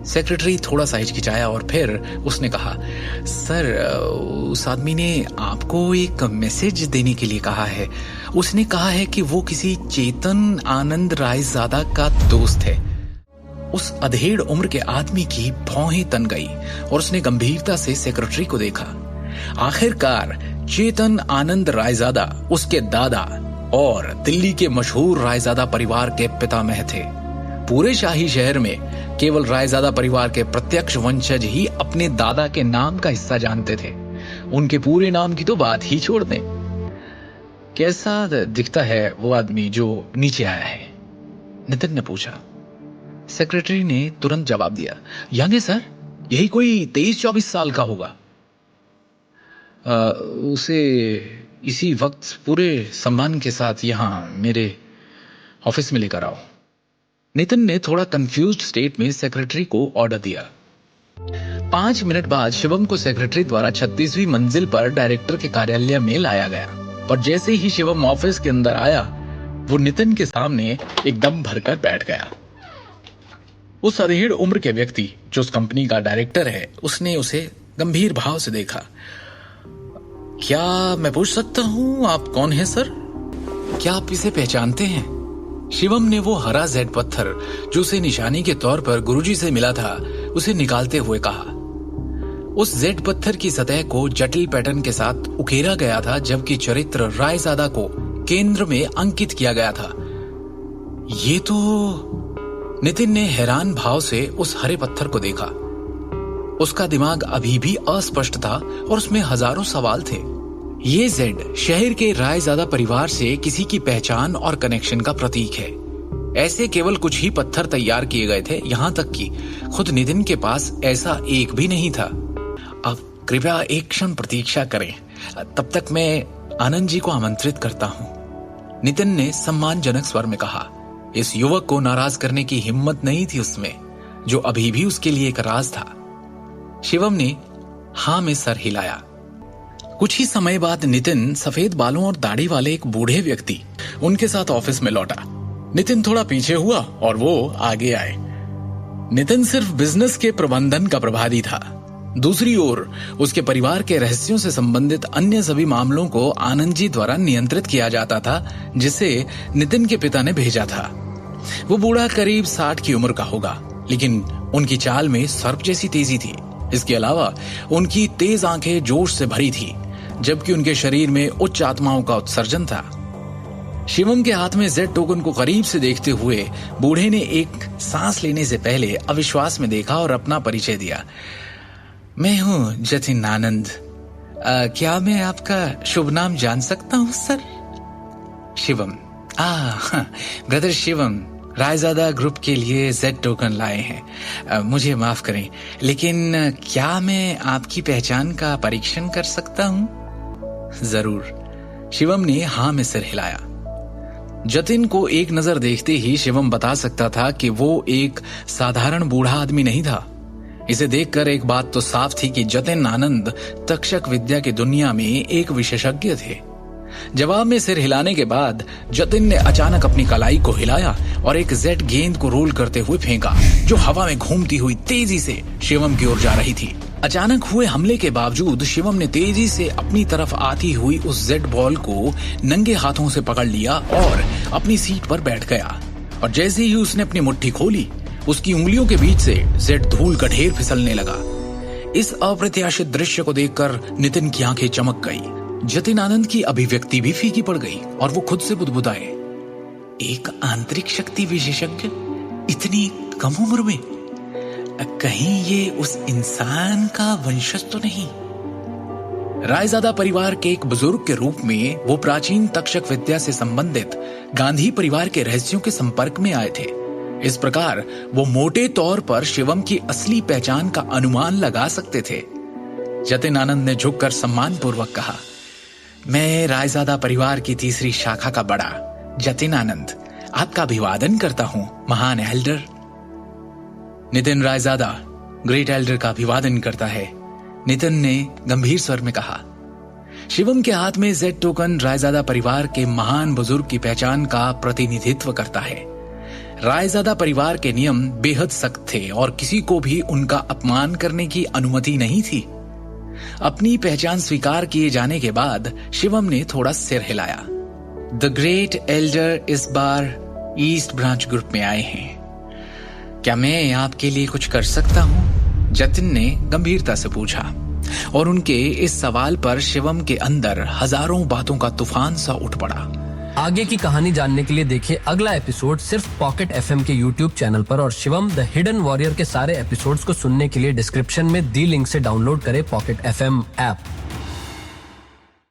Secretary थोड़ा सा हिचकिचाया और फिर उसने कहा, सर उस आदमी ने आपको एक मैसेज देने के लिए कहा है। उसने कहा है कि वो किसी चेतन आनंद रायजादा का दोस्त है। उस अधेड़ उम्र के आदमी की भौहें तन गई और उसने गंभीरता से सेक्रेटरी को देखा। आखिरकार चेतन आनंद रायजादा उसके दादा और दिल्ली के मशहूर रायजादा परिवार के पितामह थे। पूरे शाही शहर में केवल रायजादा परिवार के प्रत्यक्ष वंशज ही अपने दादा के नाम का हिस्सा जानते थे। उनके पूरे नाम की तो बात ही छोड़ दें। कैसा दिखता है वो आदमी जो नीचे आया है? नितिन ने पूछा। सेक्रेटरी ने तुरंत जवाब दिया, यंग है सर, यही कोई 23-24 साल का होगा। उसे इसी वक्त पूरे सम्मान के साथ यहां मेरे ऑफिस में लेकर आओ। नितिन ने थोड़ा कंफ्यूज्ड स्टेट में सेक्रेटरी को ऑर्डर दिया। 5 मिनट बाद शिवम को सेक्रेटरी द्वारा 36वीं मंजिल पर डायरेक्टर के कार्यालय में लाया गया। और जैसे ही शिवम ऑफिस के अंदर आया, वो नितिन के सामने एकदम भरकर बैठ गया। उस अधेड़ उम्र के व्यक्ति जो उस कंपनी का डायरेक्टर है, उसने उसे गंभीर भाव से देखा। क्या मैं पूछ सकता हूं आप कौन हैं सर? क्या आप इसे पहचानते हैं? शिवम ने वो हरा जेड पत्थर जो उसे निशानी के तौर पर गुरुजी से मिला था, उसे निकालते हुए कहा। उस जेड पत्थर की सतह को जटिल पैटर्न के साथ उकेरा गया था, जबकि चरित्र रायजादा को केंद्र में अंकित किया गया था। ये तो... नितिन ने हैरान भाव से उस हरे पत्थर को देखा। उसका दिमाग अभी भी अस्पष्ट था और उसमें हजारों सवाल थे। ये जेड शहर के रायजादा परिवार से किसी की पहचान और कनेक्शन का प्रतीक है। ऐसे केवल कुछ ही पत्थर तैयार किए गए थे, यहां तक कि खुद नितिन के पास ऐसा एक भी नहीं था। अब कृपया एक क्षण प्रतीक्षा करें, तब तक मैं आनंद जी को आमंत्रित करता हूं, नितिन ने सम्मानजनक स्वर में कहा। इस युवक को नाराज करने की हिम्मत नहीं थी उसमें, जो अभी भी उसके लिए एक राज था। शिवम ने हां में सर हिलाया। कुछ ही समय बाद नितिन सफेद बालों और दाढ़ी वाले एक बूढ़े व्यक्ति उनके साथ ऑफिस में लौटा। नितिन थोड़ा पीछे हुआ और वो आगे आए। नितिन सिर्फ बिजनेस के प्रबंधन का प्रभारी था। दूसरी ओर उसके परिवार के रहस्यों से संबंधित अन्य सभी मामलों को आनंद जी द्वारा नियंत्रित किया जाता था, जिसे नितिन के पिता ने भेजा था। वो बूढ़ा करीब 60 की उम्र का होगा, लेकिन उनकी चाल में सर्प जैसी तेजी थी। इसके अलावा उनकी तेज आंखें जोश से भरी थी, जबकि उनके शरीर में उच्च आत्माओं का उत्सर्जन था। शिवम के हाथ में जेड टोकन को करीब से देखते हुए बूढ़े ने एक सांस लेने से पहले अविश्वास में देखा और अपना परिचय दिया। मैं हूं जतिन आनंद। क्या मैं आपका शुभ नाम जान सकता हूं sir? Shivam. Brother Shivam Raizada group के लिए जेड टोकन लाए हैं। मुझे माफ करें, लेकिन क्या मैं आपकी पहचान का परीक्षण कर सकता हूं? जरूर। शिवम ने हां में सिर हिलाया। जतिन को एक नजर देखते ही शिवम बता सकता था कि वो एक साधारण बूढ़ा आदमी नहीं था। इसे देखकर एक बात तो साफ थी कि जतिन आनंद तक्षक विद्या की दुनिया में एक विशेषज्ञ थे। जवाब में सिर हिलाने के बाद जतिन ने अचानक अपनी कलाई को हिलाया और एक जेड गेंद को रोल करते हुए फेंका, जो हवा में घूमती हुई तेजी से शिवम की ओर जा रही थी। अचानक हुए हमले के बावजूद शिवम ने तेजी से अपनी तरफ आती हुई उस जेड बॉल को नंगे हाथों से पकड़ लिया और अपनी सीट पर बैठ गया। और जैसे ही उसने अपनी मुट्ठी खोली, उसकी उंगलियों के बीच से जेड धूल का ढेर फिसलने लगा। इस अप्रत्याशित दृश्य को देखकर नितिन की आंखें चमक गई। जतिन आनंद की अभिव्यक्ति भी फीकी पड़ गई और वो खुद से बुदबुदाए, एक आंतरिक शक्ति विशेषज्ञ इतनी कम उम्र में? कहीं ये उस इंसान का वंशज तो नहीं? रायजादा परिवार के एक बुजुर्ग के रूप में वो प्राचीन तक्षक विद्या से संबंधित गांधी परिवार के रहस्यों के संपर्क में आए थे। इस प्रकार वो मोटे तौर पर शिवम की असली पहचान का अनुमान लगा सकते थे। जतिन आनंद ने झुककर सम्मान पूर्वक कहा, मैं रायजादा परिवार की तीसरी शाखा का बड़ा जतिन आनंद आपका अभिवादन करता हूं, महान Elder. Nitin Raizada great Elder का अभिवादन करता है, नितिन ने गंभीर स्वर में कहा। शिवम के हाथ में जेड टोकन रायजादा परिवार के महान बुजुर्ग की पहचान का प्रतिनिधित्व करता है। रायजादा परिवार के नियम बेहद सख्त थे और किसी को भी उनका अपमान करने की अनुमति नहीं थी। अपनी पहचान स्वीकार किए जाने के बाद शिवम ने थोड़ा सिर हिलाया। द ग्रेट एल्डर इस बार ईस्ट ब्रांच ग्रुप में आए हैं। क्या मैं आपके लिए कुछ कर सकता हूं? जतिन ने गंभीरता से पूछा और उनके इस सवाल पर शिवम के अंदर हजारों बातों का तूफान सा उठ पड़ा। आगे की कहानी जानने के लिए देखिए अगला एपिसोड सिर्फ पॉकेट एफएम के यूट्यूब चैनल पर और शिवम द हिडन वॉरियर के सारे एपिसोड्स को सुनने के लिए डिस्क्रिप्शन में दी लिंक से डाउनलोड करें पॉकेट एफएम ऐप।